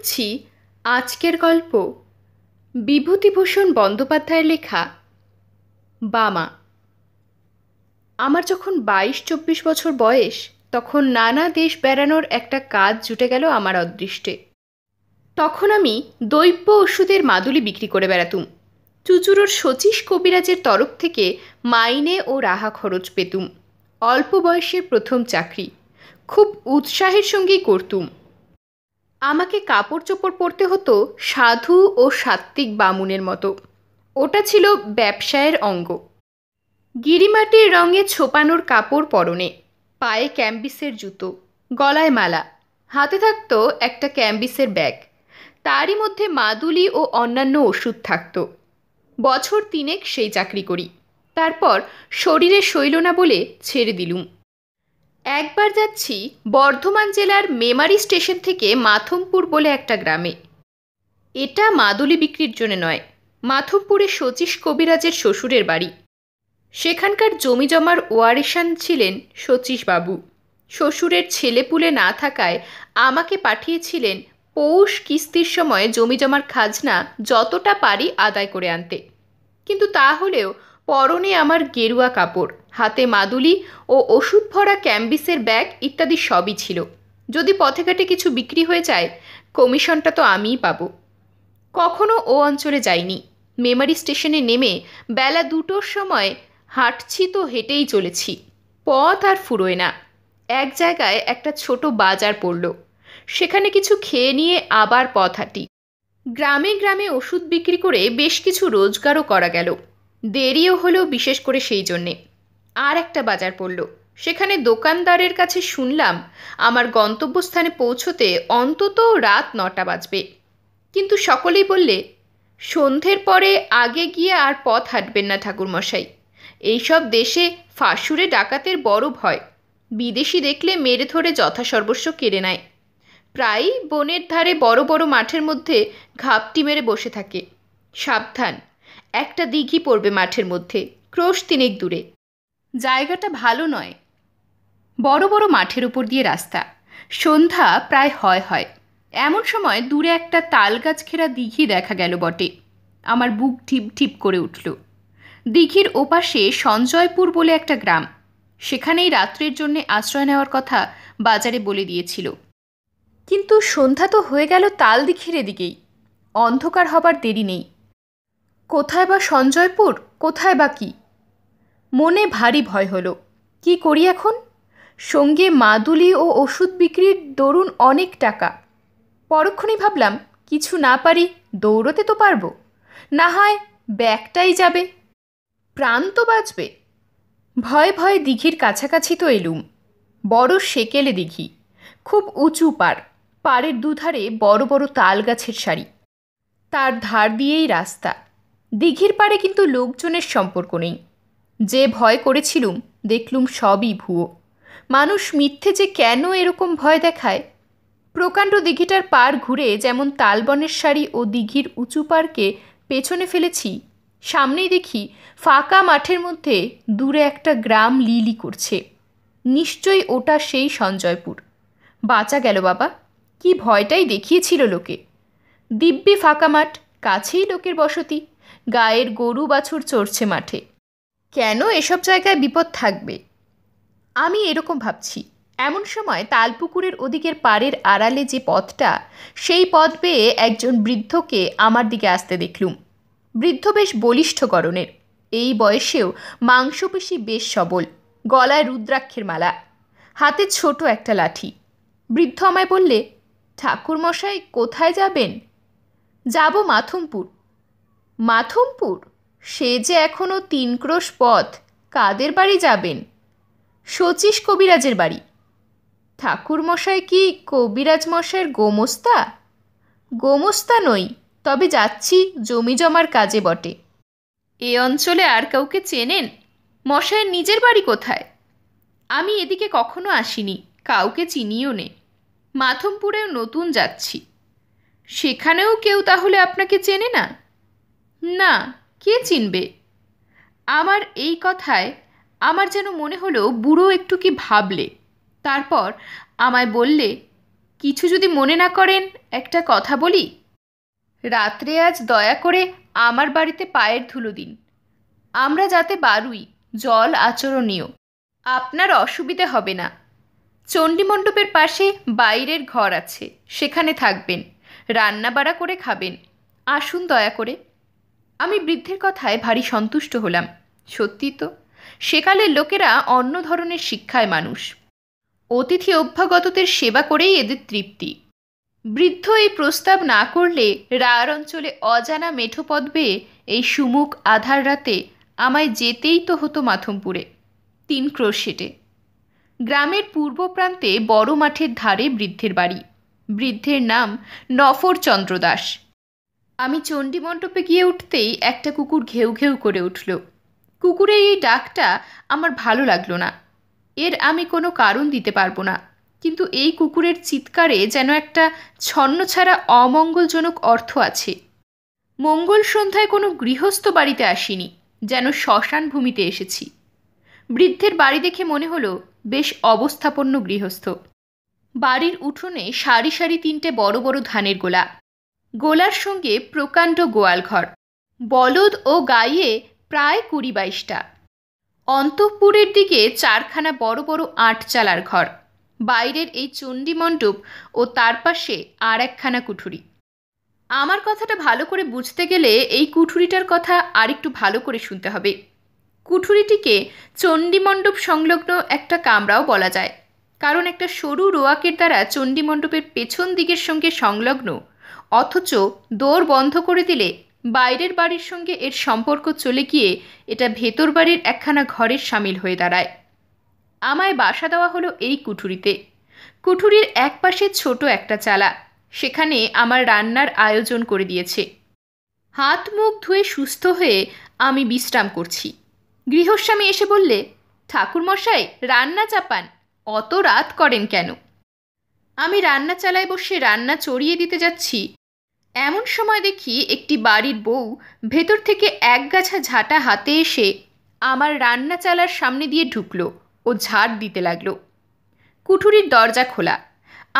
করছি আজকের গল্প বিভূতিভূষণ বন্দ্যোপাধ্যায়ের লেখা বামা। আমার যখন 22-24 বছর বয়স, তখন নানা দেশ বেড়ানোর একটা কাজ জুটে গেল আমার অদৃষ্টে। তখন আমি দৈব্য ওষুধের মাদুলি বিক্রি করে বেড়াতুম। চুচুড়োর শচীশ কবিরাজের তরফ থেকে মাইনে ও রাহা খরচ পেতুম। অল্প বয়সের প্রথম চাকরি, খুব উৎসাহের সঙ্গেই করতুম। আমাকে কাপড় চোপড় পরতে হতো সাধু ও সাত্ত্বিক বামুনের মতো। ওটা ছিল ব্যবসায়ের অঙ্গ। গিরিমাটির রঙে ছোপানোর কাপড় পরনে, পায়ে ক্যাম্বিসের জুতো, গলায় মালা, হাতে থাকতো একটা ক্যাম্বিসের ব্যাগ, তারই মধ্যে মাদুলি ও অন্যান্য ওষুধ থাকত। বছর 3 সেই চাকরি করি, তারপর শরীরে সইল না বলে ছেড়ে দিলুম। একবার যাচ্ছি বর্ধমান জেলার মেমারি স্টেশন থেকে মাথমপুর বলে একটা গ্রামে। এটা মাদুলি বিক্রির জন্য নয়, মাথমপুরে শচীশ কবিরাজের শ্বশুরের বাড়ি। সেখানকার জমি জমার ওয়ারিশান ছিলেন শচীশবাবু। শ্বশুরের ছেলেপুলে না থাকায় আমাকে পাঠিয়েছিলেন পৌষ কিস্তির সময় জমি জমার খাজনা যতটা পারি আদায় করে আনতে। কিন্তু তা হলেও পরনে আমার গেরুয়া কাপড়, হাতে মাদুলি ও ওষুধ ভরা ক্যাম্বিসের ব্যাগ ইত্যাদি সবই ছিল। যদি পথে ঘাটে কিছু বিক্রি হয়ে যায়, কমিশনটা তো আমিই পাবো। কখনো ও অঞ্চলে যাইনি। মেমারি স্টেশনে নেমে বেলা 2টোর সময় হাঁটছি তো হেঁটেই চলেছি, পথ আর ফুরোয় না। এক জায়গায় একটা ছোট বাজার পড়ল, সেখানে কিছু খেয়ে নিয়ে আবার পথ হাঁটি। গ্রামে গ্রামে ওষুধ বিক্রি করে বেশ কিছু রোজগারও করা গেল। দেরিও হলো বিশেষ করে সেই জন্যে। আর একটা বাজার পড়ল, সেখানে দোকানদারের কাছে শুনলাম আমার গন্তব্যস্থানে পৌঁছতে অন্তত রাত 9টা বাজবে। কিন্তু সকলেই বললে, সন্ধ্যের পরে আগে গিয়ে আর পথ হাঁটবেন না ঠাকুরমশাই। এইসব দেশে ফাঁসুরে ডাকাতের বড় ভয়। বিদেশি দেখলে মেরে ধরে যথাসর্বস্ব কেড়ে নেয়। প্রায়ই বনের ধারে বড় বড় মাঠের মধ্যে ঘাপটি মেরে বসে থাকে। সাবধান, একটা দিঘি পড়বে মাঠের মধ্যে, ক্রোশ 3 দূরে। জায়গাটা ভালো নয়। বড় বড় মাঠের উপর দিয়ে রাস্তা। সন্ধ্যা প্রায় হয়। এমন সময় দূরে একটা তালগাছ ঘেরা দিঘি দেখা গেল বটে। আমার বুক ঢিপ ঢিপ করে উঠল। দিঘির ওপাশে সঞ্জয়পুর বলে একটা গ্রাম। সেখানেই রাত্রের জন্য আশ্রয় নেওয়ার কথা বাজারে বলে দিয়েছিল। কিন্তু সন্ধ্যা তো হয়ে গেল তাল দিঘির এদিকেই। অন্ধকার হবার দেরি নেই। কোথায় বা সঞ্জয়পুর, কোথায় বা কি? মনে ভারী ভয় হলো। কি করি এখন? সঙ্গে মাদুলি ও ওষুধ বিক্রির দরুন অনেক টাকা। পরক্ষণেই ভাবলাম, কিছু না পারি দৌড়তে তো পারবো, না হয় ব্যাগটাই যাবে, প্রাণ তো বাঁচবে। ভয়ে ভয়ে দিঘির কাছাকাছি তো এলুম। বড় সেকেলে দিঘি, খুব উঁচু পার, পাড়ের দুধারে বড় বড় তাল গাছের সারি, তার ধার দিয়েই রাস্তা। দিঘির পাড়ে কিন্তু লোকজনের সম্পর্ক নেই। যে ভয় করেছিলুম দেখলুম সবই ভুয়ো। মানুষ মিথ্যে যে কেন এরকম ভয় দেখায়। প্রকাণ্ড দিঘিটার পার ঘুরে যেমন তালবনের সারি ও দিঘির উঁচু পাড়কে পেছনে ফেলেছি, সামনেই দেখি ফাঁকা মাঠের মধ্যে দূরে একটা গ্রাম লিলি করছে। নিশ্চয়ই ওটা সেই সঞ্জয়পুর। বাঁচা গেল বাবা, কি ভয়টাই দেখিয়েছিল লোকে। দিব্যি ফাঁকা মাঠ, কাছেই লোকের বসতি, গায়ের গরু বাছুর চড়ছে মাঠে। কেন এসব জায়গায় বিপদ থাকবে? আমি এরকম ভাবছি। এমন সময় তালপুকুরের ওদিকের পাড়ের আড়ালে যে পথটা, সেই পথ বেয়ে একজন বৃদ্ধকে আমার দিকে আসতে দেখলুম। বৃদ্ধ বেশ বলিষ্ঠ গড়নের, এই বয়সেও মাংসপেশি বেশ সবল, গলায় রুদ্রাক্ষের মালা, হাতে ছোট একটা লাঠি। বৃদ্ধ আমায় বললে, ঠাকুরমশাই কোথায় যাবেন? যাব মাথমপুর। মাথমপুর? সে যে এখনও 3 ক্রোশ পথ। কাদের বাড়ি যাবেন? শচীশ কবিরাজের বাড়ি। ঠাকুরমশাই কি কবিরাজ মশাইয়ের গোমস্তা? গোমস্তা নই, তবে যাচ্ছি জমি জমার কাজে বটে। এ অঞ্চলে আর কাউকে চেনেন? মশাইয়ের নিজের বাড়ি কোথায়? আমি এদিকে কখনো আসিনি, কাউকে চিনিও নে। মাথমপুরেও নতুন যাচ্ছি। সেখানেও কেউ তাহলে আপনাকে চেনে না? না, কে চিনবে? আমার এই কথায় আমার যেন মনে হলো বুড়ো একটু কি ভাবলে। তারপর আমায় বললে, কিছু যদি মনে না করেন একটা কথা বলি। রাত্রে আজ দয়া করে আমার বাড়িতে পায়ের ধুলো দিন। আমরা যাতে বারুই, জল আচরণীয়। আপনার অসুবিধে হবে না। চণ্ডীমণ্ডপের পাশে বাইরের ঘর আছে, সেখানে থাকবেন, রান্না বাড়া করে খাবেন। আসুন দয়া করে। আমি বৃদ্ধের কথায় ভারী সন্তুষ্ট হলাম। সত্যি তো, সেকালের লোকেরা অন্য ধরনের শিক্ষায় মানুষ। অতিথি অভ্যাগতদের সেবা করেই এদের তৃপ্তি। বৃদ্ধ এই প্রস্তাব না করলে রাঢ় অঞ্চলে অজানা মেঠো পথ বেয়ে এই সুমুখ আধার রাতে আমায় যেতেই তো হতো মাথমপুরে, 3 ক্রোশ হেঁটে। গ্রামের পূর্ব প্রান্তে বড় মাঠের ধারে বৃদ্ধের বাড়ি। বৃদ্ধের নাম নফরচন্দ্র দাস। আমি চণ্ডীমণ্ডপে গিয়ে উঠতেই একটা কুকুর ঘেউ ঘেউ করে উঠল। কুকুরের এই ডাকটা আমার ভালো লাগলো না। এর আমি কোনো কারণ দিতে পারবো না, কিন্তু এই কুকুরের চিৎকারে যেন একটা ছন্নছাড়া অমঙ্গলজনক অর্থ আছে। মঙ্গল সন্ধ্যায় কোনো গৃহস্থ বাড়িতে আসিনি, যেন শ্মশান ভূমিতে এসেছি। বৃদ্ধের বাড়ি দেখে মনে হলো বেশ অবস্থাপন্ন গৃহস্থ। বাড়ির উঠোনে সারি সারি 3টে বড় বড় ধানের গোলা, গোলার সঙ্গে প্রকাণ্ড গোয়ালঘর, বলদ ও গাইয়ে প্রায় 20-22টা। অন্তঃপুরের দিকে 4খানা বড় বড় 8 চালার ঘর, বাইরের এই চণ্ডীমণ্ডপ ও তার পাশে আর 1খানা কুঠুরি। আমার কথাটা ভালো করে বুঝতে গেলে এই কুঠুরিটার কথা আরেকটু ভালো করে শুনতে হবে। কুঠুরিটিকে চণ্ডীমণ্ডপ সংলগ্ন একটা কামরাও বলা যায়, কারণ একটা সরু রোয়াকের দ্বারা চণ্ডীমণ্ডপের পেছন দিকের সঙ্গে সংলগ্ন, অথচ দোর বন্ধ করে দিলে বাইরের বাড়ির সঙ্গে এর সম্পর্ক চলে গিয়ে এটা ভেতর বাড়ির একখানা ঘরের সামিল হয়ে দাঁড়ায়। আমায় বাসা দেওয়া হলো এই কুঠুরিতে। কুঠুরির এক পাশে ছোট একটা চালা, সেখানে আমার রান্নার আয়োজন করে দিয়েছে। হাত মুখ ধুয়ে সুস্থ হয়ে আমি বিশ্রাম করছি। গৃহস্বামী এসে বললে, ঠাকুরমশাই রান্না চাপান, অত রাত করেন কেন? আমি রান্না চালায় বসে রান্না চড়িয়ে দিতে যাচ্ছি, এমন সময় দেখি একটি বাড়ির বউ ভেতর থেকে একগাছা ঝাঁটা হাতে এসে আমার রান্না চালার সামনে দিয়ে ঢুকলো ও ঝাড় দিতে লাগলো। কুঠুরির দরজা খোলা।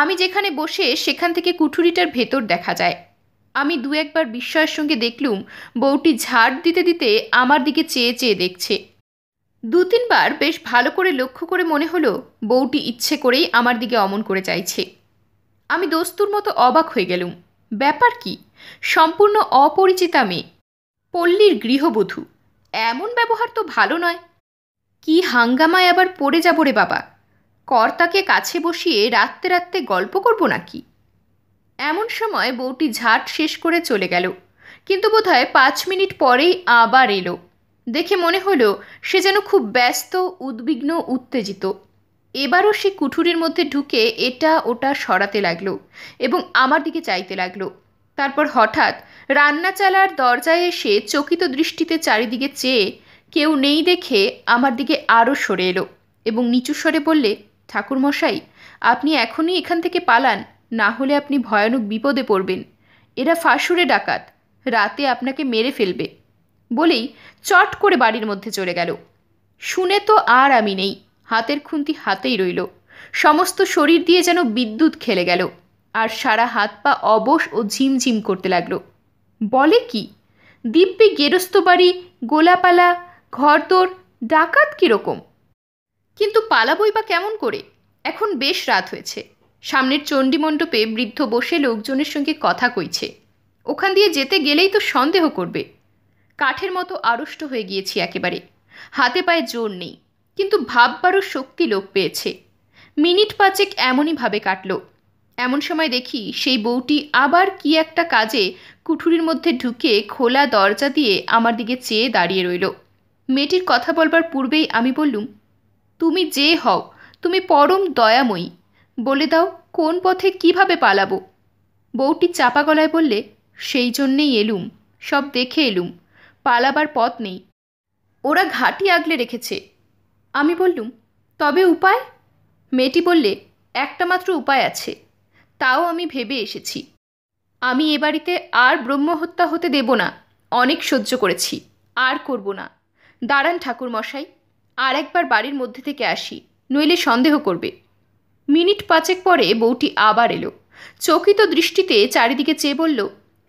আমি যেখানে বসে সেখান থেকে কুঠুরিটার ভেতর দেখা যায়। আমি 2-1বার বিস্ময়ের সঙ্গে দেখলুম বউটি ঝাড় দিতে দিতে আমার দিকে চেয়ে চেয়ে দেখছে। 2-3বার বেশ ভালো করে লক্ষ্য করে মনে হলো বউটি ইচ্ছে করেই আমার দিকে অমন করে চাইছে। আমি দস্তুর মতো অবাক হয়ে গেলুম। ব্যাপার কি? সম্পূর্ণ অপরিচিতা মেয়ে, পল্লীর গৃহবধূ, এমন ব্যবহার তো ভালো নয়। কি হাঙ্গামায় আবার পড়ে যাব রে বাবা! কর্তাকে কাছে বসিয়ে রাত্রে রাত্রে গল্প করব নাকি? এমন সময় বউটি ঝাঁট শেষ করে চলে গেল, কিন্তু বোধহয় 5 মিনিট পরেই আবার এলো। দেখে মনে হলো সে যেন খুব ব্যস্ত, উদ্বিগ্ন, উত্তেজিত। এবারও সে কুঠুরির মধ্যে ঢুকে এটা ওটা সরাতে লাগলো এবং আমার দিকে চাইতে লাগলো। তারপর হঠাৎ রান্না চালার দরজায় এসে চকিত দৃষ্টিতে চারিদিকে চেয়ে কেউ নেই দেখে আমার দিকে আরও সরে এলো এবং নিচু স্বরে বললে, ঠাকুরমশাই, আপনি এখনই এখান থেকে পালান, না হলে আপনি ভয়ানক বিপদে পড়বেন। এরা ফাঁসুরে ডাকাত, রাতে আপনাকে মেরে ফেলবে। বলেই চট করে বাড়ির মধ্যে চলে গেল। শুনে তো আর আমি নেই, হাতের খুন্তি হাতেই রইল। সমস্ত শরীর দিয়ে যেন বিদ্যুৎ খেলে গেল, আর সারা হাত পা অবশ ও ঝিমঝিম করতে লাগলো। বলে কি, দিব্যি গেরস্ত বাড়ি, গোলাপালা, ঘরদোর, ডাকাত কীরকম? কিন্তু পালাবই বা কেমন করে? এখন বেশ রাত হয়েছে। সামনের চণ্ডীমণ্ডপে বৃদ্ধ বসে লোকজনের সঙ্গে কথা কইছে। ওখান দিয়ে যেতে গেলেই তো সন্দেহ করবে। কাঠের মতো আড়ষ্ট হয়ে গিয়েছি একেবারে, হাতে পায়ে জোর নেই, কিন্তু ভাববারও শক্তি লোপ পেয়েছে। মিনিট 5 এমনই ভাবে কাটল। এমন সময় দেখি সেই বউটি আবার কি একটা কাজে কুঠুরির মধ্যে ঢুকে খোলা দরজা দিয়ে আমার দিকে চেয়ে দাঁড়িয়ে রইল। মেয়েটির কথা বলবার পূর্বেই আমি বললুম, তুমি যে হও, তুমি পরম দয়াময়ী, বলে দাও কোন পথে কিভাবে পালাবো? বউটি চাপা গলায় বললে, সেই জন্যেই এলুম, সব দেখে এলুম, পালাবার পথ নেই, ওরা ঘাঁটি আগলে রেখেছে। আমি বললুম, তবে উপায়? মেয়েটি বললে, একটা মাত্র উপায় আছে, তাও আমি ভেবে এসেছি। আমি এ বাড়িতে আর ব্রহ্মহত্যা হতে দেব না। অনেক সহ্য করেছি, আর করব না। দাঁড়ান ঠাকুরমশাই, আর একবার বাড়ির মধ্যে থেকে আসি, নইলে সন্দেহ করবে। মিনিট 5 পরে বউটি আবার এলো। চকিত দৃষ্টিতে চারিদিকে চেয়ে বলল,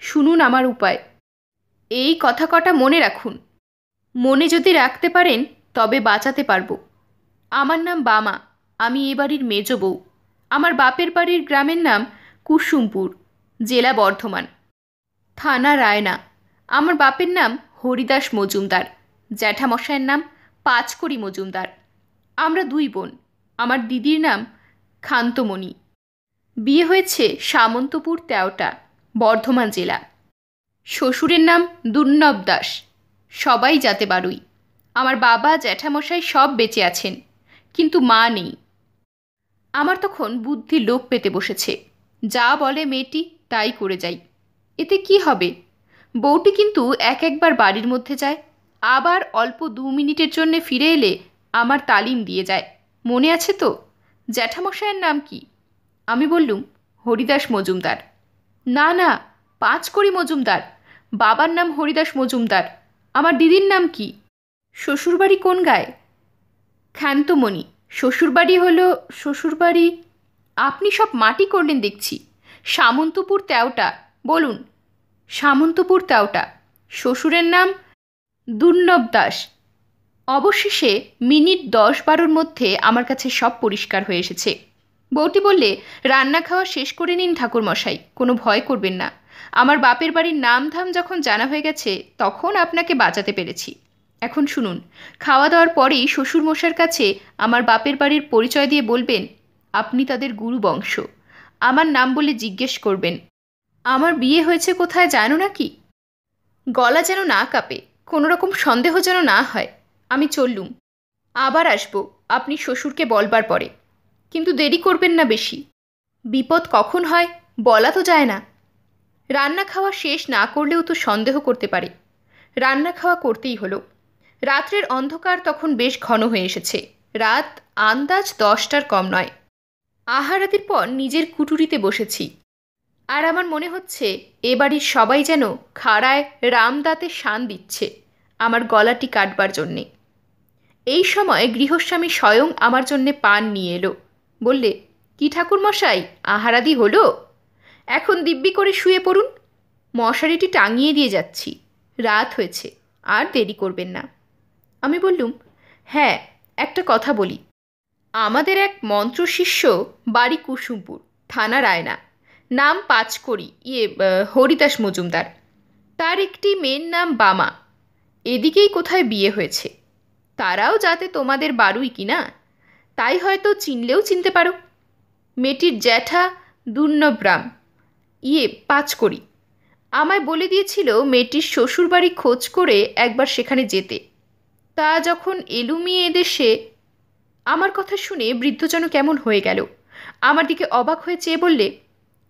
শুনুন আমার উপায়। এই কথা কটা মনে রাখুন। মনে যদি রাখতে পারেন তবে বাঁচাতে পারবো। আমার নাম বামা, আমি এ বাড়ির মেজ বউ। আমার বাপের বাড়ির গ্রামের নাম কুসুমপুর, জেলা বর্ধমান, থানা রায়না। আমার বাপের নাম হরিদাস মজুমদার, জ্যাঠামশায়ের নাম পাঁচকড়ি মজুমদার। আমরা 2 বোন। আমার দিদির নাম খান্তমণি। বিয়ে হয়েছে সামন্তপুর তেওটা, বর্ধমান জেলা। শ্বশুরের নাম দুর্নব দাস, সবাই যাতে বারুই। আমার বাবা জ্যাঠামশাই সব বেঁচে আছেন, কিন্তু মা নেই। আমার তখন বুদ্ধি লোপ পেতে বসেছে। যা বলে মেয়েটি তাই করে যাই। এতে কি হবে? বউটি কিন্তু একবার বাড়ির মধ্যে যায়, আবার অল্প 2 মিনিটের জন্যে ফিরে এলে আমার তালিম দিয়ে যায়। মনে আছে তো? জ্যাঠামশায়ের নাম কি? আমি বললুম, হরিদাস মজুমদার। না না, পাঁচকড়ি মজুমদার। বাবার নাম হরিদাস মজুমদার। আমার দিদির নাম কি? শ্বশুরবাড়ি কোন গায়ে? ক্ষান্তমণি। শ্বশুরবাড়ি হলো শ্বশুরবাড়ি। আপনি সব মাটি করলেন দেখছি। সামন্তপুর তেওটা। বলুন। সামন্তপুর তেওটা। শ্বশুরের নাম দুর্নব দাস। অবশেষে মিনিট 10-12 মধ্যে আমার কাছে সব পরিষ্কার হয়ে এসেছে। বউটি বললে, রান্না খাওয়া শেষ করে নিন ঠাকুরমশাই, কোনো ভয় করবেন না। আমার বাপের বাড়ির নাম ধাম যখন জানা হয়ে গেছে তখন আপনাকে বাঁচাতে পেরেছি। এখন শুনুন, খাওয়া দাওয়ার পরেই শ্বশুরমশাইয়ের কাছে আমার বাপের বাড়ির পরিচয় দিয়ে বলবেন আপনি তাদের গুরু বংশ। আমার নাম বলে জিজ্ঞেস করবেন, আমার বিয়ে হয়েছে কোথায় জানো নাকি? গলা যেন না কাঁপে, কোনো রকম সন্দেহ যেন না হয়। আমি চললুম। আবার আসবো আপনি শ্বশুরকে বলবার পরে, কিন্তু দেরি করবেন না বেশি। বিপদ কখন হয় বলা তো যায় না। রান্না খাওয়া শেষ না করলেও তো সন্দেহ করতে পারে। রান্না খাওয়া করতেই হলো। রাত্রের অন্ধকার তখন বেশ ঘন হয়ে এসেছে। রাত আন্দাজ 10টার কম নয়। আহারাদির পর নিজের কুটুরিতে বসেছি, আর আমার মনে হচ্ছে এ বাড়ির সবাই যেন খাড়ায় রামদাতে শান দিচ্ছে আমার গলাটি কাটবার জন্যে। এই সময় গৃহস্বামী স্বয়ং আমার জন্যে পান নিয়ে এলো। বললে, কি ঠাকুরমশাই, আহারাদি হলো? এখন দিব্যি করে শুয়ে পড়ুন। মশারিটি টাঙিয়ে দিয়ে যাচ্ছি, রাত হয়েছে, আর দেরি করবেন না। আমি বললুম, হ্যাঁ, একটা কথা বলি। আমাদের এক মন্ত্রশিষ্য, বাড়ি কুসুমপুর, থানা রায়না, নাম পাঁচকড়ি হরিদাস মজুমদার। তার একটি মেয়ের নাম বামা। এদিকেই কোথায় বিয়ে হয়েছে। তারাও যাতে তোমাদের বারুই কিনা, তাই হয়তো চিনলেও চিনতে পারো। মেয়েটির জ্যাঠা দুর্নব্রাম পাঁচকড়ি। আমায় বলে দিয়েছিল মেয়েটির শ্বশুরবাড়ি খোঁজ করে একবার সেখানে যেতে। তা যখন এলুমিয়ে এদেশে। আমার কথা শুনে বৃদ্ধ যেন কেমন হয়ে গেল। আমার দিকে অবাক হয়ে চেয়ে বললে,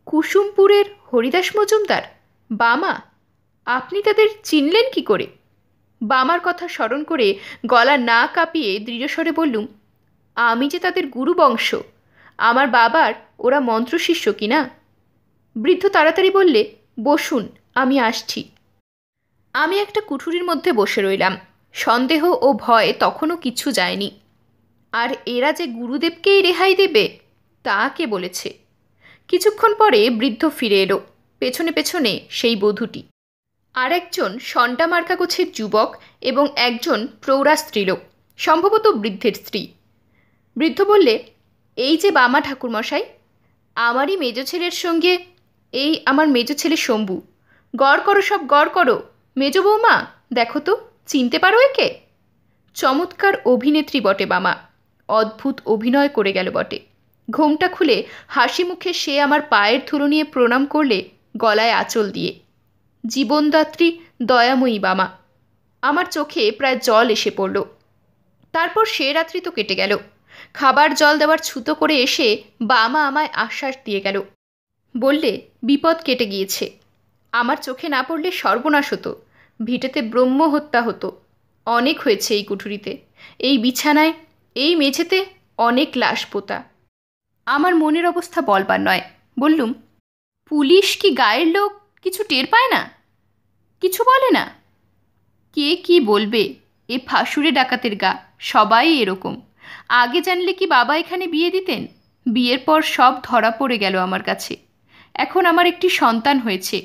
কুসুমপুরের হরিদাস মজুমদার, বামা, আপনি তাদের চিনলেন কি করে? বামার কথা স্মরণ করে গলা না কাঁপিয়ে দৃঢ়স্বরে বললুম, আমি যে তাদের গুরু বংশ। আমার বাবার ওরা মন্ত্রশিষ্য কিনা। বৃদ্ধ তাড়াতাড়ি বললে, বসুন, আমি আসছি। আমি একটা কুঠুরির মধ্যে বসে রইলাম। সন্দেহ ও ভয় তখনও কিচ্ছু যায়নি। আর এরা যে গুরুদেবকেই রেহাই দেবে তা কে বলেছে? কিছুক্ষণ পরে বৃদ্ধ ফিরে এলো, পেছনে পেছনে সেই বধূটি। আর একজন সন্ডা মার্কা গোছের যুবক এবং একজন প্রৌঢ়া স্ত্রীলোক, সম্ভবত বৃদ্ধের স্ত্রী। বৃদ্ধ বললে, এই যে বামা ঠাকুরমশাই, আমারই মেজ ছেলের সঙ্গে এই আমার মেজ ছেলে শম্ভু। গড় করো, সব গড় করো। মেজ বৌমা, দেখো তো, চিনতে পারো একে? চমৎকার অভিনেত্রী বটে বামা, অদ্ভুত অভিনয় করে গেল বটে। ঘোমটা খুলে হাসি মুখে সে আমার পায়ের ধুলো নিয়ে প্রণাম করলে গলায় আঁচল দিয়ে। জীবনদাত্রী দয়াময়ী বামা। আমার চোখে প্রায় জল এসে পড়ল। তারপর সে রাত্রি তো কেটে গেল। খাবার জল দেওয়ার ছুতো করে এসে বামা আমায় আশ্বাস দিয়ে গেল। বললে, বিপদ কেটে গিয়েছে। আমার চোখে না পড়লে সর্বনাশ হতো, ভিটেতে ব্রহ্ম হত্যা হতো। অনেক হয়েছে এই কুঠুরিতে, এই বিছানায়, এই মেঝেতে অনেক লাশ পোতা। আমার মনের অবস্থা বলবার নয়। বললুম, পুলিশ কি গায়ের লোক কিছু টের পায় না? কিছু বলে না? কে কি বলবে, এ ফাঁসুরে ডাকাতের গা, সবাই এরকম। আগে জানলে কি বাবা এখানে বিয়ে দিতেন? বিয়ের পর সব ধরা পড়ে গেল আমার কাছে। এখন আমার একটি সন্তান হয়েছে।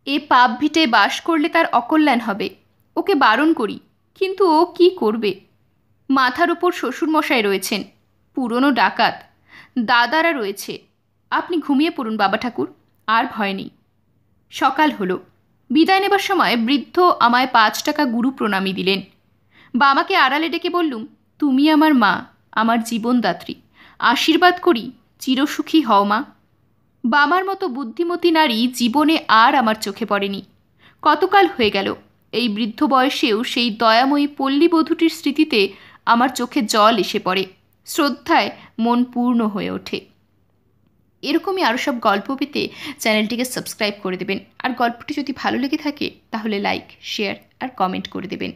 এ পাপ ভিটে বাস করলে তার অকল্যাণ হবে। ওকে বারণ করি, কিন্তু ও কি করবে? মাথার ওপর শ্বশুরমশাই রয়েছেন, পুরনো ডাকাত। দাদারা রয়েছে। আপনি ঘুমিয়ে পড়ুন বাবা ঠাকুর, আর ভয় নেই। সকাল হলো। বিদায় নেবার সময় বৃদ্ধ আমায় 5 টাকা গুরু প্রণামী দিলেন। বামাকে আড়ালে ডেকে বললুম, তুমি আমার মা, আমার জীবনদাত্রী। আশীর্বাদ করি, চিরসুখী হও মা। বামার মতো বুদ্ধিমতী নারী জীবনে আর আমার চোখে পড়েনি। কতকাল হয়ে গেল, এই বৃদ্ধ বয়সেও সেই দয়াময়ী পল্লীবধূটির স্মৃতিতে আমার চোখে জল এসে পড়ে, শ্রদ্ধায় মন পূর্ণ হয়ে ওঠে। এরকমই আরও সব গল্প পেতে চ্যানেলটিকে সাবস্ক্রাইব করে দেবেন। আর গল্পটি যদি ভালো লেগে থাকে তাহলে লাইক, শেয়ার আর কমেন্ট করে দেবেন।